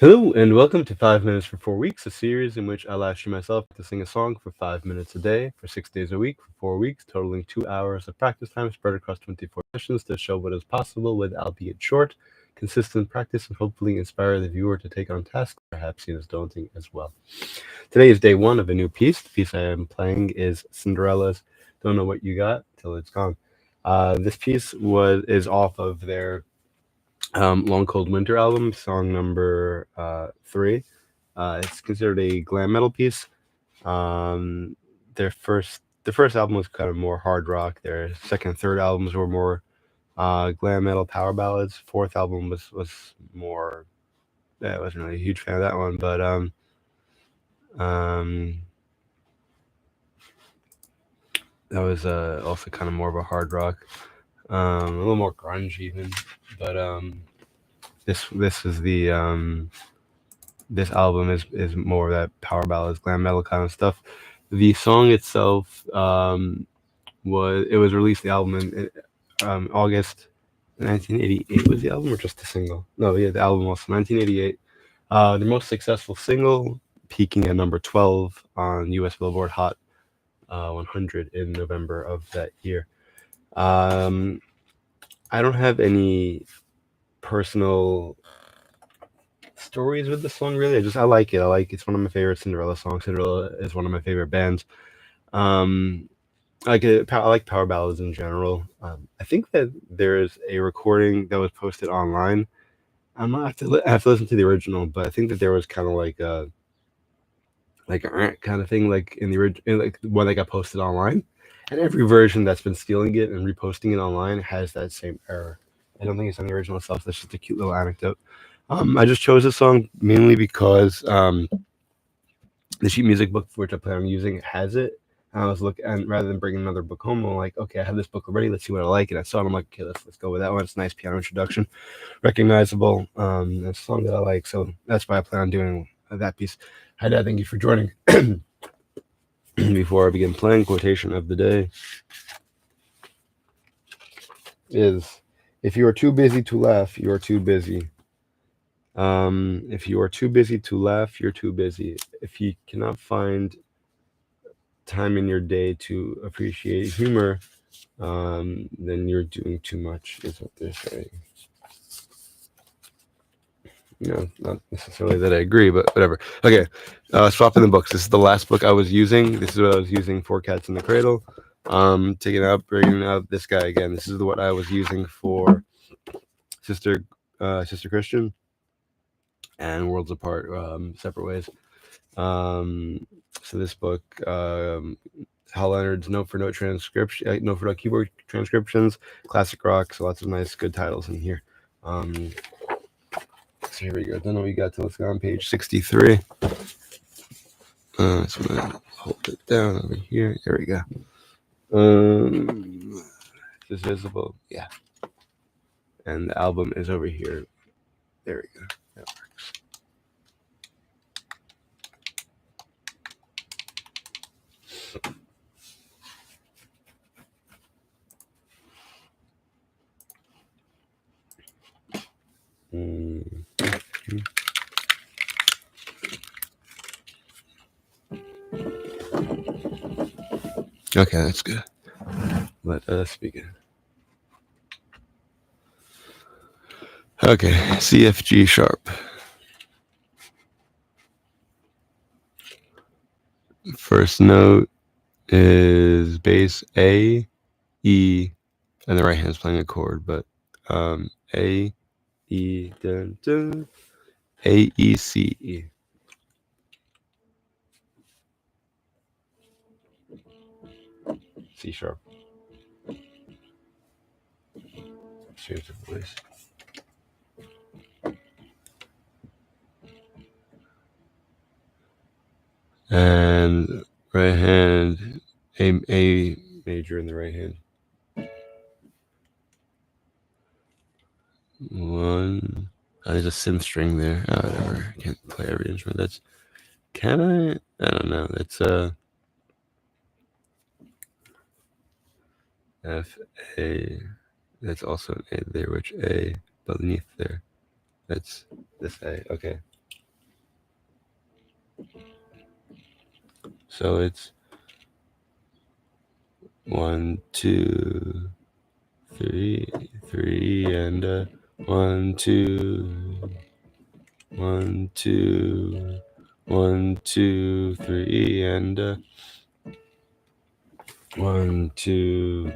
Hello and welcome to 5 Minutes for 4 Weeks, a series in which I live stream myself to sing a song for 5 minutes a day, for 6 days a week, for 4 weeks, totaling 2 hours of practice time spread across 24 sessions to show what is possible with, albeit short, consistent practice and hopefully inspire the viewer to take on tasks perhaps seen as daunting as well. Today is day 1 of a new piece. The piece I am playing is Cinderella's Don't Know What You Got Till It's Gone. This piece is off of their Long Cold Winter album, song number 3. It's considered a glam metal piece. Um, their first album was kind of more hard rock. Their second, third albums were more glam metal power ballads. Fourth album was more. Yeah, I wasn't really a huge fan of that one, but um, that was also kind of more of a hard rock, a little more grunge even. But this is the this album is more of that power ballads, glam metal kind of stuff. The song itself was released, the album in August 1988. Was the album or just the single? No, yeah, the album was 1988. The most successful single, peaking at number 12 on U.S. Billboard Hot 100 in November of that year. I don't have any personal stories with the song really. I like it. It's one of my favorite Cinderella songs. Cinderella is one of my favorite bands. Um, I like power ballads in general. I think that there is a recording that was posted online. I have to listen to the original, but I think that there was kind of like a kind of thing like in the original, like the one that got posted online, and every version that's been stealing it and reposting it online has that same error. I don't think it's on the original itself. That's just a cute little anecdote. I just chose this song mainly because the sheet music book for which I plan on using has it. And I was looking, and rather than bringing another book home, I'm like, okay, I have this book already. Let's see what I like. And I saw it. I'm like, okay, let's go with that one. It's a nice piano introduction, recognizable. It's a song that I like, so that's why I plan on doing that piece. Hi, Dad. Thank you for joining. Before I begin playing, quotation of the day is: if you are too busy to laugh, you are too busy. If you are too busy to laugh, you're too busy. If you cannot find time in your day to appreciate humor, then you're doing too much, is what they're saying. Not necessarily that I agree, but whatever. Okay, swapping the books. This is the last book I was using. This is what I was using for Cats in the Cradle. Bringing out this guy again. This is what I was using for Sister Christian and Worlds Apart, separate ways. So this book, Hal Leonard's note for note transcription, note for note keyboard transcriptions, classic rock. So lots of nice, good titles in here. So here we go. Don't know what you got till it's on page 63. So I'm gonna hold it down over here. There we go. Is this visible? Yeah. And the album is over here. There we go. That works. Okay, that's good. Let us begin. Okay, CFG sharp. First note is bass A, E, and the right hand's playing a chord, but A, E, dun, dun, A, E, C, E. C sharp. Change the voice. And right hand, A major in the right hand. One. Oh, there's a synth string there. Oh, whatever. I can't play every instrument. Can I? I don't know. That's F A. That's also an A there, which A beneath there. That's this A. Okay. So it's 1, 2, 3, 3, and 1, 2, 1, 2, 1, 2, 3, and 1, 2.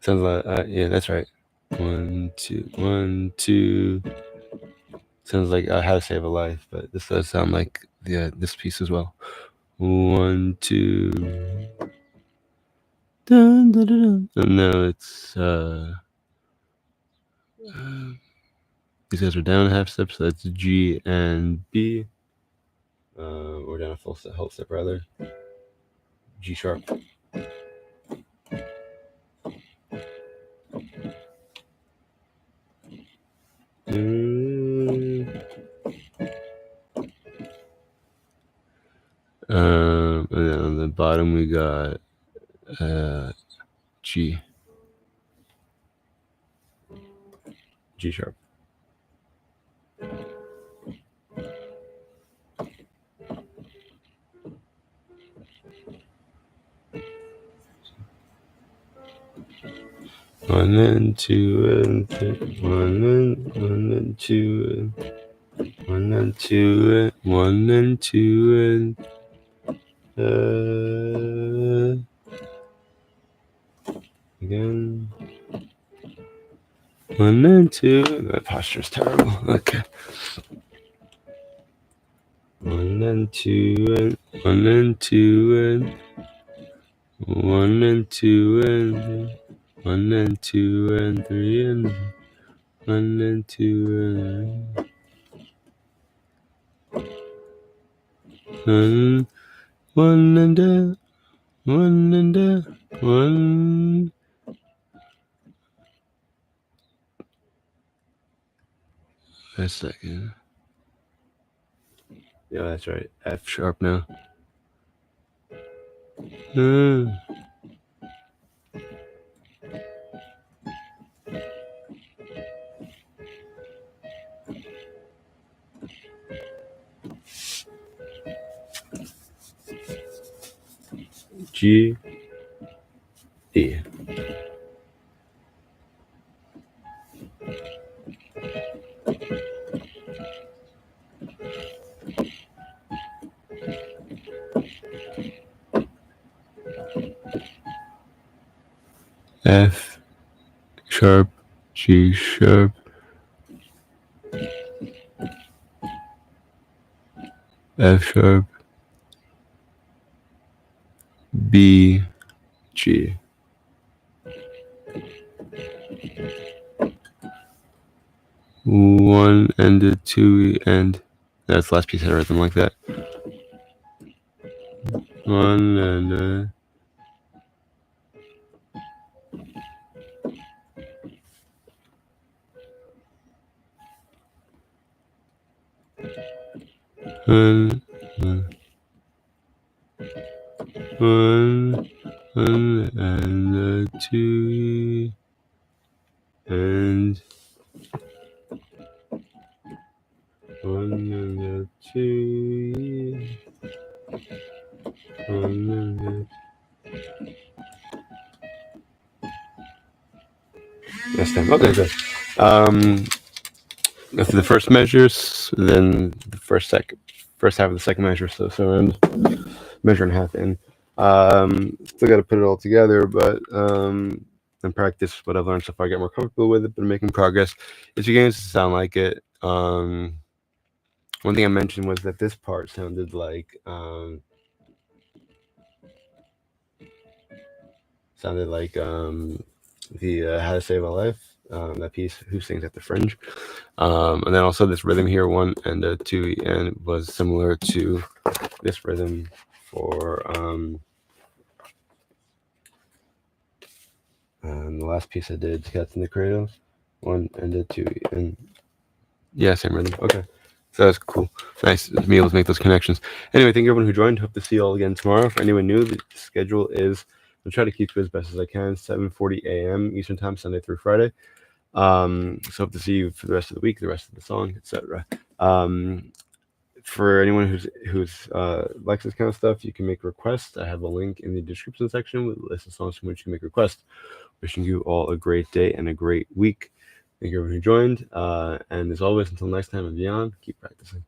Sounds like yeah, that's right. 1, 2, 1, 2. Sounds like How to Save a Life, but this does sound like this piece as well. 1, 2. Dun, dun, dun, dun. And now it's these guys are down a half step, so that's G and B. Or down a whole step rather. G sharp. And then on the bottom we got G sharp. One and two and three. One and two and 1 and 2 and 1 and 2 and again. 1 and 2. That posture is terrible. Okay. 1 and 2 and 1 and 2 and 1 and 2 and 1 and 2 and 3 and 1 and 2 and 1 and 1 and 1. Wait a second. Yeah, that's right. F sharp now. G, E. F sharp, G sharp, F sharp, B, G. One and a two and that's the last piece of rhythm like that. One and a one, and a two and one and a two, one and a. Yes, then. Okay, good. After the first measures, then the first half of the second measure, so around measure and a half in. Still got to put it all together, but and practice what I've learned so far. Get more comfortable with it, but making progress. It's beginning to sound like it. One thing I mentioned was that this part sounded like the How to Save a Life, that piece, Who Sings at the Fringe. And then also this rhythm here, 1 and a 2, and was similar to this rhythm for the last piece I did, Cats in the Cradle, 1 and a 2, and yeah, same rhythm. Okay. So that's cool. Nice to be able to make those connections. Anyway, thank you everyone who joined. Hope to see you all again tomorrow. For anyone new, the schedule is, I'll try to keep it as best as I can, 7:40 a.m. Eastern Time, Sunday through Friday. So hope to see you for the rest of the week, the rest of the song, etc. for anyone who's likes this kind of stuff, you can make requests. I have a link in the description section with a list of songs from which you can make requests. Wishing you all a great day and a great week. Thank you everyone who joined. And as always, until next time and beyond, keep practicing.